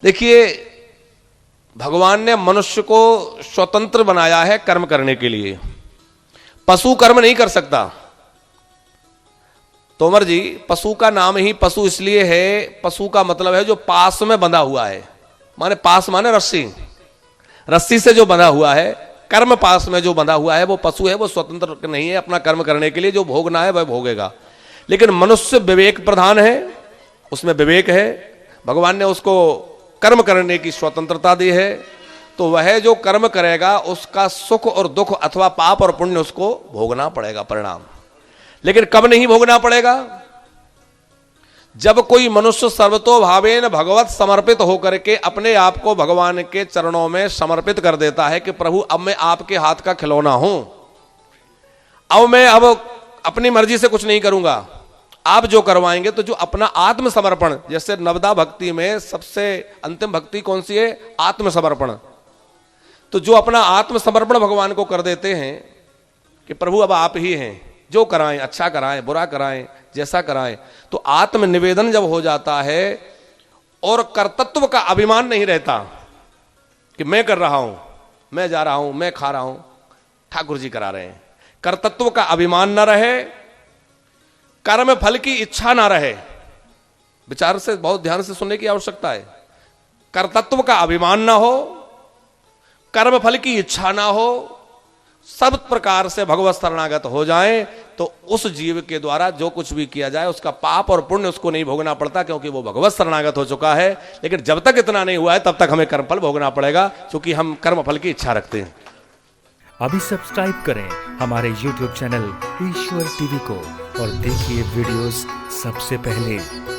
देखिए, भगवान ने मनुष्य को स्वतंत्र बनाया है कर्म करने के लिए। पशु कर्म नहीं कर सकता। तोमर जी, पशु का नाम ही पशु इसलिए है, पशु का मतलब है जो पास में बंधा हुआ है। माने पास माने रस्सी, रस्सी से जो बंधा हुआ है। कर्म पास में जो बंधा हुआ है वो पशु है, वो स्वतंत्र नहीं है अपना कर्म करने के लिए। जो भोगना है वह भोगेगा। लेकिन मनुष्य विवेक प्रधान है, उसमें विवेक है। भगवान ने उसको कर्म करने की स्वतंत्रता दी है, तो वह जो कर्म करेगा उसका सुख और दुख अथवा पाप और पुण्य उसको भोगना पड़ेगा, परिणाम। लेकिन कब नहीं भोगना पड़ेगा? जब कोई मनुष्य सर्वतोभावेन भगवत समर्पित होकर के अपने आप को भगवान के चरणों में समर्पित कर देता है कि प्रभु अब मैं आपके हाथ का खिलौना हूं, अब मैं अपनी मर्जी से कुछ नहीं करूंगा, आप जो करवाएंगे। तो जो अपना आत्मसमर्पण, जैसे नवदा भक्ति में सबसे अंतिम भक्ति कौन सी है? आत्मसमर्पण। तो जो अपना आत्मसमर्पण भगवान को कर देते हैं कि प्रभु अब आप ही हैं, जो कराएं, अच्छा कराएं, बुरा कराएं, जैसा कराएं, तो आत्मनिवेदन जब हो जाता है और कर्तृत्व का अभिमान नहीं रहता कि मैं कर रहा हूं, मैं जा रहा हूं, मैं खा रहा हूं, ठाकुर जी करा रहे हैं। कर्तृत्व का अभिमान न रहे, कर्म फल की इच्छा ना रहे। विचार से बहुत ध्यान से सुनने की आवश्यकता है। कर्तृत्व का अभिमान ना हो, कर्म फल की इच्छा ना हो, सब प्रकार से भगवत शरणागत हो जाएं, तो उस जीव के द्वारा जो कुछ भी किया जाए उसका पाप और पुण्य उसको नहीं भोगना पड़ता, क्योंकि वो भगवत शरणागत हो चुका है। लेकिन जब तक इतना नहीं हुआ है तब तक हमें कर्मफल भोगना पड़ेगा, क्योंकि हम कर्मफल की इच्छा रखते हैं। अभी सब्सक्राइब करें हमारे YouTube चैनल ईश्वर टीवी को और देखिए वीडियोस सबसे पहले।